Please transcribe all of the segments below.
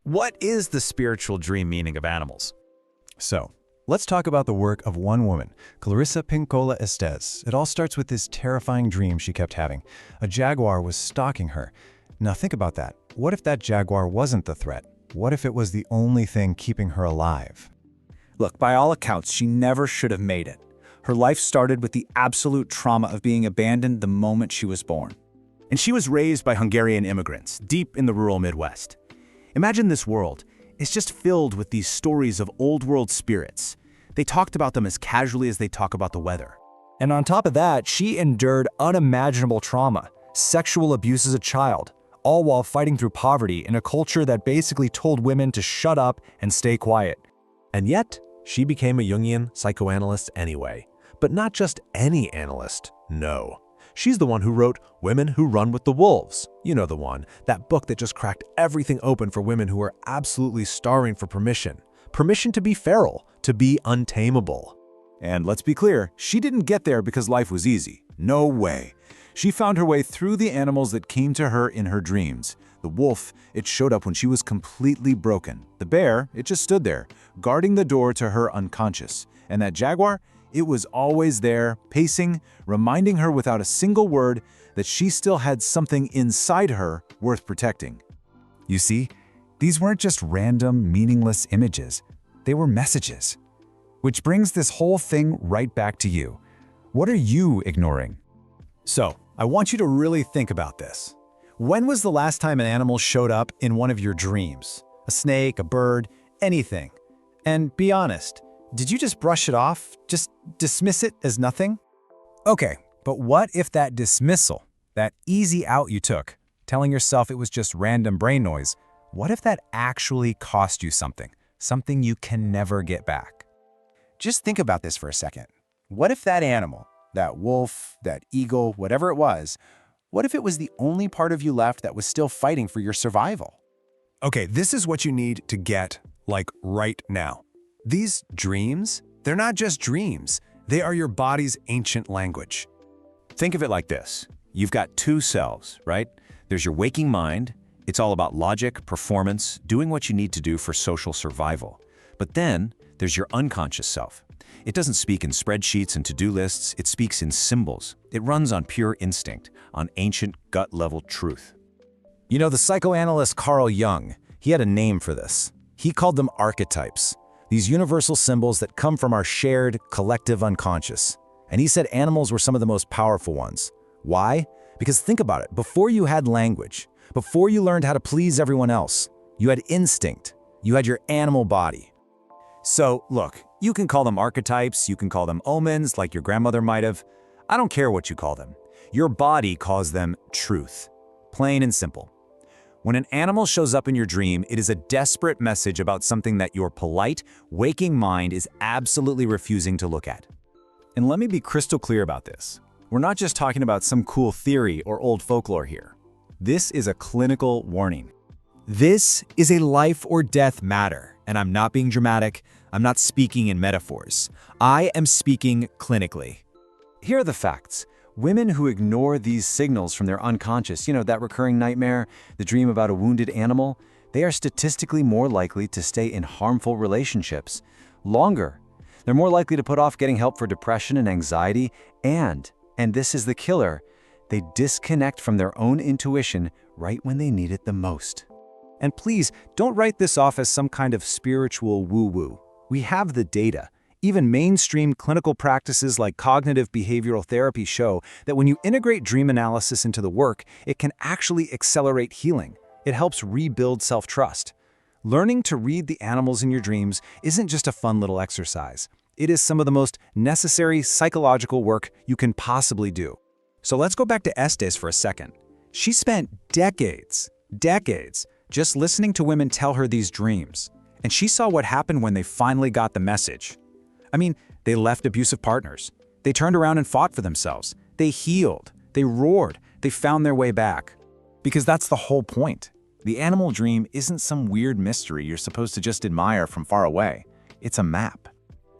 What is the spiritual dream meaning of animals? So, let's talk about the work of one woman, Clarissa Pinkola Estes. It all starts with this terrifying dream she kept having. A jaguar was stalking her. Now think about that. What if that jaguar wasn't the threat? What if it was the only thing keeping her alive? Look, by all accounts, she never should have made it. Her life started with the absolute trauma of being abandoned the moment she was born. And she was raised by Hungarian immigrants, deep in the rural Midwest. Imagine this world. It's just filled with these stories of old-world spirits. They talked about them as casually as they talk about the weather. And on top of that, she endured unimaginable trauma, sexual abuse as a child, all while fighting through poverty in a culture that basically told women to shut up and stay quiet. And yet, she became a Jungian psychoanalyst anyway. But not just any analyst, no. She's the one who wrote Women Who Run with the Wolves. You know the one, that book that just cracked everything open for women who are absolutely starving for permission. Permission to be feral, to be untamable. And let's be clear, she didn't get there because life was easy. No way. She found her way through the animals that came to her in her dreams. The wolf, it showed up when she was completely broken. The bear, it just stood there, guarding the door to her unconscious. And that jaguar, it was always there, pacing, reminding her without a single word that she still had something inside her worth protecting. You see, these weren't just random, meaningless images. They were messages. Which brings this whole thing right back to you. What are you ignoring? So, I want you to really think about this. When was the last time an animal showed up in one of your dreams? A snake, a bird, anything. And be honest, did you just brush it off? Just dismiss it as nothing? Okay, but what if that dismissal, that easy out you took, telling yourself it was just random brain noise, what if that actually cost you something? Something you can never get back? Just think about this for a second. What if that animal, that wolf, that eagle, whatever it was, what if it was the only part of you left that was still fighting for your survival? Okay, this is what you need to get, like right now. These dreams, they're not just dreams. They are your body's ancient language. Think of it like this. You've got two selves, right? There's your waking mind. It's all about logic, performance, doing what you need to do for social survival. But then there's your unconscious self. It doesn't speak in spreadsheets and to-do lists. It speaks in symbols. It runs on pure instinct, on ancient gut-level truth. You know, the psychoanalyst Carl Jung, he had a name for this. He called them archetypes, these universal symbols that come from our shared, collective unconscious. And he said animals were some of the most powerful ones. Why? Because think about it, before you had language, before you learned how to please everyone else, you had instinct, you had your animal body. So, look, you can call them archetypes, you can call them omens, like your grandmother might have. I don't care what you call them. Your body calls them truth. Plain and simple. When an animal shows up in your dream, it is a desperate message about something that your polite, waking mind is absolutely refusing to look at. And let me be crystal clear about this. We're not just talking about some cool theory or old folklore here. This is a clinical warning. This is a life or death matter, and I'm not being dramatic. I'm not speaking in metaphors. I am speaking clinically. Here are the facts. Women who ignore these signals from their unconscious, you know, that recurring nightmare, the dream about a wounded animal, they are statistically more likely to stay in harmful relationships longer. They're more likely to put off getting help for depression and anxiety, and this is the killer, they disconnect from their own intuition right when they need it the most. And please, don't write this off as some kind of spiritual woo-woo. We have the data. Even mainstream clinical practices like cognitive behavioral therapy show that when you integrate dream analysis into the work, it can actually accelerate healing. It helps rebuild self-trust. Learning to read the animals in your dreams isn't just a fun little exercise. It is some of the most necessary psychological work you can possibly do. So let's go back to Estes for a second. She spent decades, just listening to women tell her these dreams. And she saw what happened when they finally got the message. I mean, they left abusive partners. They turned around and fought for themselves. They healed. They roared. They found their way back. Because that's the whole point. The animal dream isn't some weird mystery you're supposed to just admire from far away. It's a map.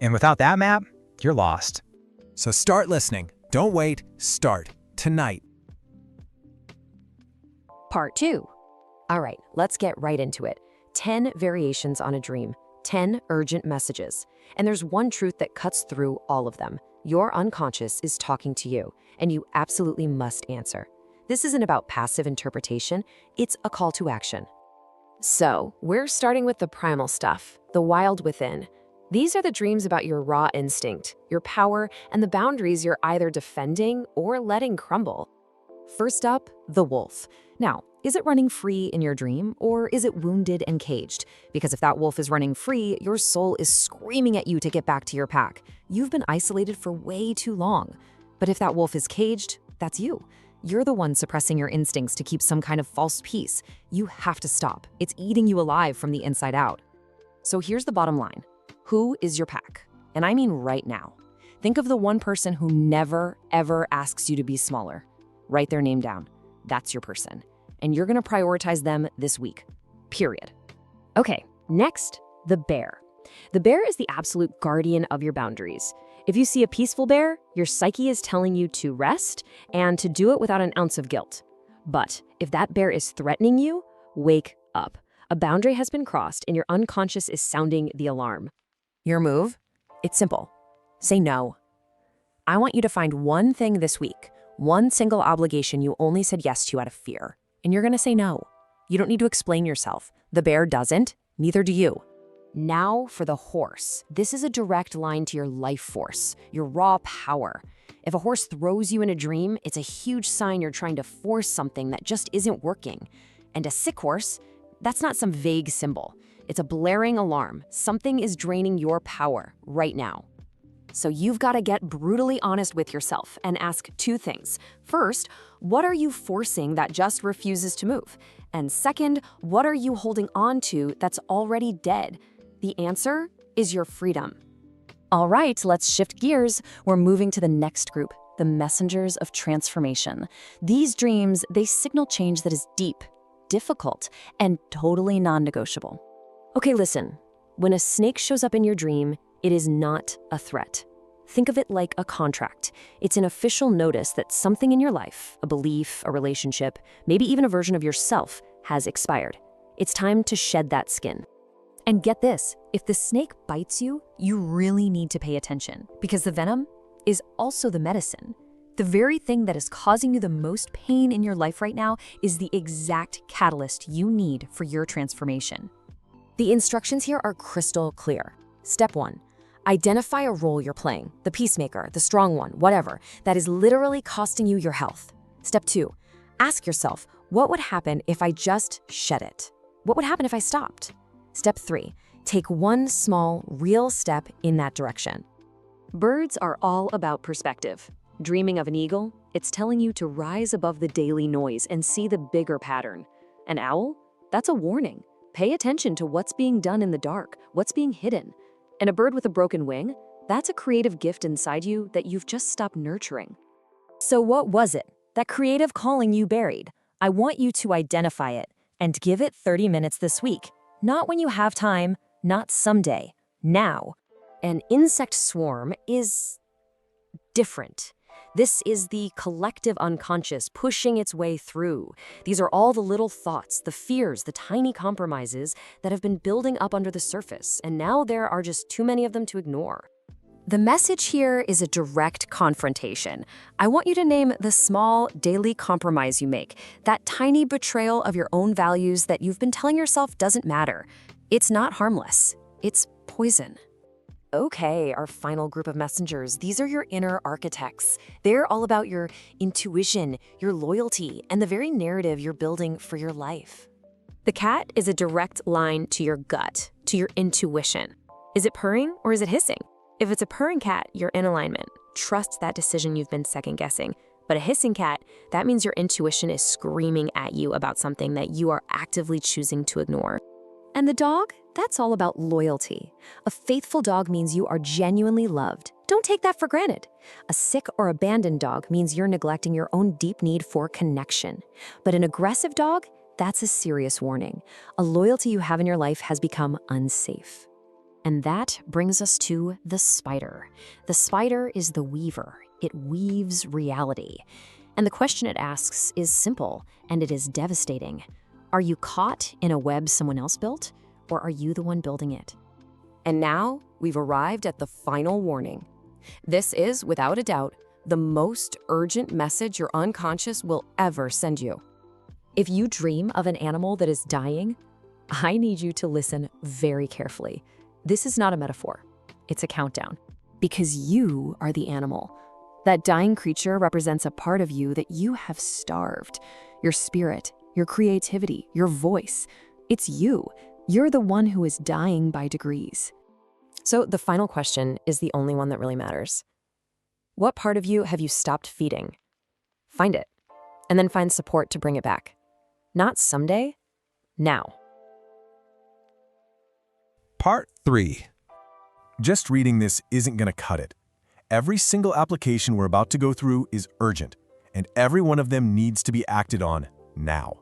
And without that map, you're lost. So start listening. Don't wait. Start tonight. Part 2. All right, let's get right into it. 10 variations on a dream, 10 urgent messages. And there's one truth that cuts through all of them. Your unconscious is talking to you, and you absolutely must answer. This isn't about passive interpretation, it's a call to action. So, we're starting with the primal stuff, the wild within. These are the dreams about your raw instinct, your power, and the boundaries you're either defending or letting crumble. First up, the wolf. Now, is it running free in your dream, or is it wounded and caged? Because if that wolf is running free, your soul is screaming at you to get back to your pack. You've been isolated for way too long. But if that wolf is caged, that's you. You're the one suppressing your instincts to keep some kind of false peace. You have to stop. It's eating you alive from the inside out. So here's the bottom line. Who is your pack? And I mean right now. Think of the one person who never, ever asks you to be smaller. Write their name down. That's your person. And you're going to prioritize them this week. Period. Okay, next, the bear. The bear is the absolute guardian of your boundaries. If you see a peaceful bear, your psyche is telling you to rest and to do it without an ounce of guilt. But if that bear is threatening you, wake up. A boundary has been crossed and your unconscious is sounding the alarm. Your move? It's simple. Say no. I want you to find one thing this week, one single obligation you only said yes to out of fear, and you're going to say no. You don't need to explain yourself. The bear doesn't, neither do you. Now for the horse. This is a direct line to your life force, your raw power. If a horse throws you in a dream, it's a huge sign you're trying to force something that just isn't working. And a sick horse, that's not some vague symbol. It's a blaring alarm. Something is draining your power right now. So you've got to get brutally honest with yourself and ask two things. First, what are you forcing that just refuses to move? And second, what are you holding on to that's already dead? The answer is your freedom. All right, let's shift gears. We're moving to the next group, the messengers of transformation. These dreams, they signal change that is deep, difficult, and totally non-negotiable. Okay, listen. When a snake shows up in your dream, it is not a threat. Think of it like a contract. It's an official notice that something in your life, a belief, a relationship, maybe even a version of yourself, has expired. It's time to shed that skin. And get this, if the snake bites you, you really need to pay attention because the venom is also the medicine. The very thing that is causing you the most pain in your life right now is the exact catalyst you need for your transformation. The instructions here are crystal clear. Step 1, identify a role you're playing, the peacemaker, the strong one, whatever, that is literally costing you your health. Step 2, ask yourself, what would happen if I just shed it? What would happen if I stopped? Step 3, take one small, real step in that direction. Birds are all about perspective. Dreaming of an eagle, it's telling you to rise above the daily noise and see the bigger pattern. An owl? That's a warning. Pay attention to what's being done in the dark, what's being hidden. And a bird with a broken wing? That's a creative gift inside you that you've just stopped nurturing. So what was it? That creative calling you buried? I want you to identify it and give it 30 minutes this week. Not when you have time, not someday, now. An insect swarm is different. This is the collective unconscious pushing its way through. These are all the little thoughts, the fears, the tiny compromises that have been building up under the surface, and now there are just too many of them to ignore. The message here is a direct confrontation. I want you to name the small daily compromise you make, that tiny betrayal of your own values that you've been telling yourself doesn't matter. It's not harmless. It's poison. Okay, our final group of messengers, these are your inner architects. They're all about your intuition, your loyalty, and the very narrative you're building for your life. The cat is a direct line to your gut, to your intuition. Is it purring or is it hissing? If it's a purring cat, you're in alignment. Trust that decision you've been second-guessing. But a hissing cat, that means your intuition is screaming at you about something that you are actively choosing to ignore. And the dog? That's all about loyalty. A faithful dog means you are genuinely loved. Don't take that for granted. A sick or abandoned dog means you're neglecting your own deep need for connection. But an aggressive dog? That's a serious warning. A loyalty you have in your life has become unsafe. And that brings us to the spider. The spider is the weaver. It weaves reality. And the question it asks is simple, and it is devastating. Are you caught in a web someone else built? or are you the one building it? And now we've arrived at the final warning. This is, without a doubt, the most urgent message your unconscious will ever send you. If you dream of an animal that is dying, I need you to listen very carefully. This is not a metaphor. It's a countdown. Because you are the animal. That dying creature represents a part of you that you have starved. Your spirit, your creativity, your voice. It's you. You're the one who is dying by degrees. So the final question is the only one that really matters. What part of you have you stopped feeding? Find it, and then find support to bring it back. Not someday, now. Part 3. Just reading this isn't going to cut it. Every single application we're about to go through is urgent, and every one of them needs to be acted on now.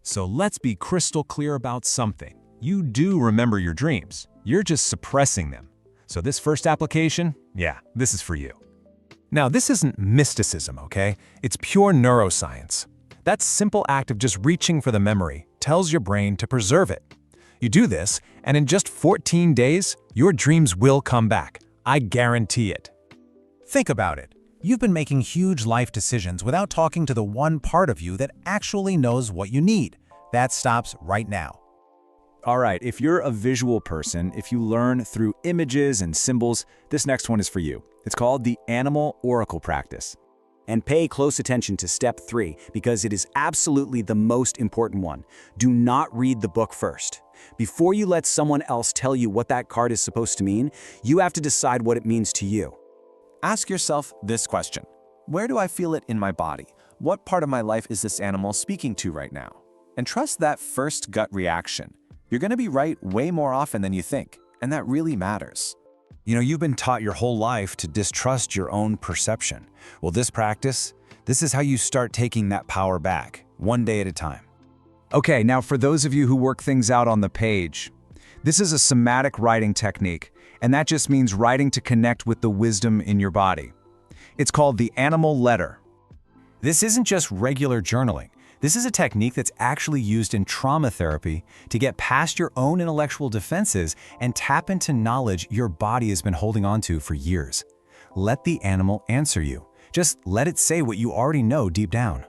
So let's be crystal clear about something. You do remember your dreams. You're just suppressing them. So this first application, yeah, this is for you. Now, this isn't mysticism, okay? It's pure neuroscience. That simple act of just reaching for the memory tells your brain to preserve it. You do this, and in just 14 days, your dreams will come back. I guarantee it. Think about it. You've been making huge life decisions without talking to the one part of you that actually knows what you need. That stops right now. All right, if you're a visual person, if you learn through images and symbols, this next one is for you. It's called the Animal Oracle Practice. And pay close attention to step 3 because it is absolutely the most important one. Do not read the book first. Before you let someone else tell you what that card is supposed to mean, you have to decide what it means to you. Ask yourself this question. Where do I feel it in my body? What part of my life is this animal speaking to right now? And trust that first gut reaction. You're going to be right way more often than you think, and that really matters. You know, you've been taught your whole life to distrust your own perception. Well, this practice, this is how you start taking that power back, one day at a time. Okay, now for those of you who work things out on the page, this is a somatic writing technique, and that just means writing to connect with the wisdom in your body. It's called the animal letter. This isn't just regular journaling. This is a technique that's actually used in trauma therapy to get past your own intellectual defenses and tap into knowledge your body has been holding on to for years. Let the animal answer you. Just let it say what you already know deep down.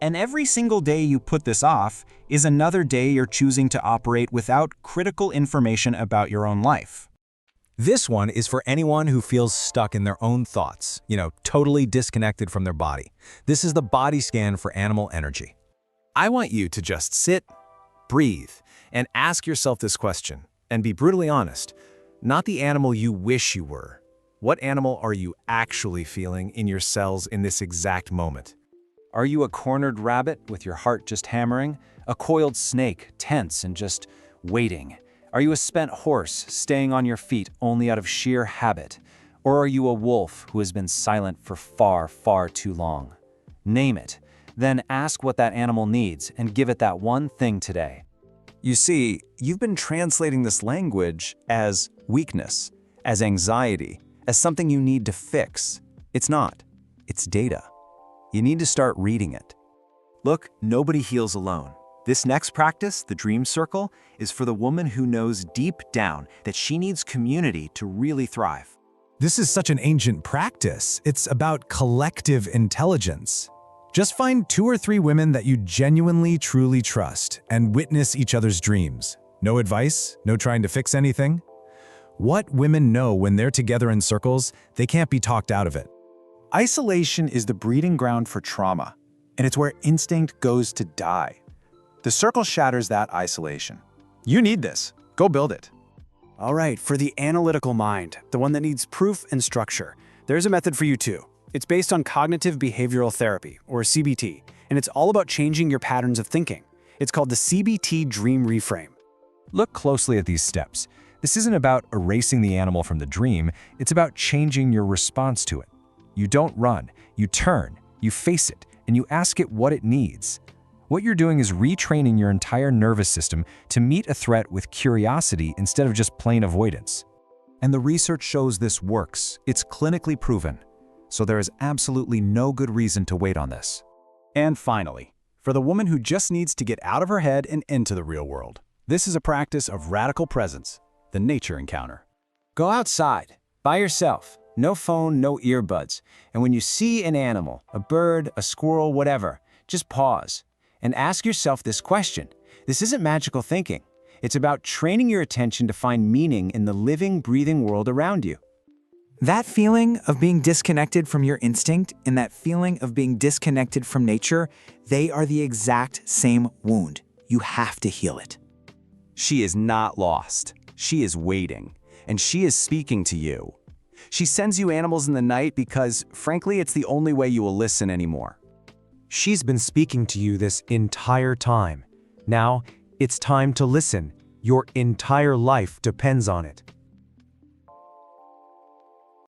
And every single day you put this off is another day you're choosing to operate without critical information about your own life. This one is for anyone who feels stuck in their own thoughts, totally disconnected from their body. This is the body scan for animal energy. I want you to just sit, breathe, and ask yourself this question, and be brutally honest. Not the animal you wish you were. What animal are you actually feeling in your cells in this exact moment? Are you a cornered rabbit with your heart just hammering? A coiled snake, tense and just waiting? Are you a spent horse, staying on your feet only out of sheer habit? Or are you a wolf who has been silent for far, far too long? Name it. Then ask what that animal needs and give it that one thing today. You see, you've been translating this language as weakness, as anxiety, as something you need to fix. It's not. It's data. You need to start reading it. Look, nobody heals alone. This next practice, the dream circle, is for the woman who knows deep down that she needs community to really thrive. This is such an ancient practice. It's about collective intelligence. Just find 2 or 3 women that you genuinely, truly trust and witness each other's dreams. No advice, no trying to fix anything. What women know when they're together in circles, they can't be talked out of it. Isolation is the breeding ground for trauma, and it's where instinct goes to die. The circle shatters that isolation. You need this. Go build it. All right, for the analytical mind, the one that needs proof and structure, there's a method for you too. It's based on cognitive behavioral therapy, or CBT, and it's all about changing your patterns of thinking. It's called the CBT Dream Reframe. Look closely at these steps. This isn't about erasing the animal from the dream, it's about changing your response to it. You don't run, you turn, you face it, and you ask it what it needs. What you're doing is retraining your entire nervous system to meet a threat with curiosity instead of just plain avoidance. And the research shows this works. It's clinically proven. So there is absolutely no good reason to wait on this. And finally, for the woman who just needs to get out of her head and into the real world, This is a practice of radical presence, the nature encounter. Go outside, by yourself, no phone, no earbuds. And when you see an animal, a bird, a squirrel, whatever, just pause and ask yourself this question. This isn't magical thinking. It's about training your attention to find meaning in the living, breathing world around you. That feeling of being disconnected from your instinct and that feeling of being disconnected from nature, they are the exact same wound. You have to heal it. She is not lost. She is waiting, and she is speaking to you. She sends you animals in the night because, frankly, it's the only way you will listen anymore. She's been speaking to you this entire time. Now, it's time to listen. Your entire life depends on it.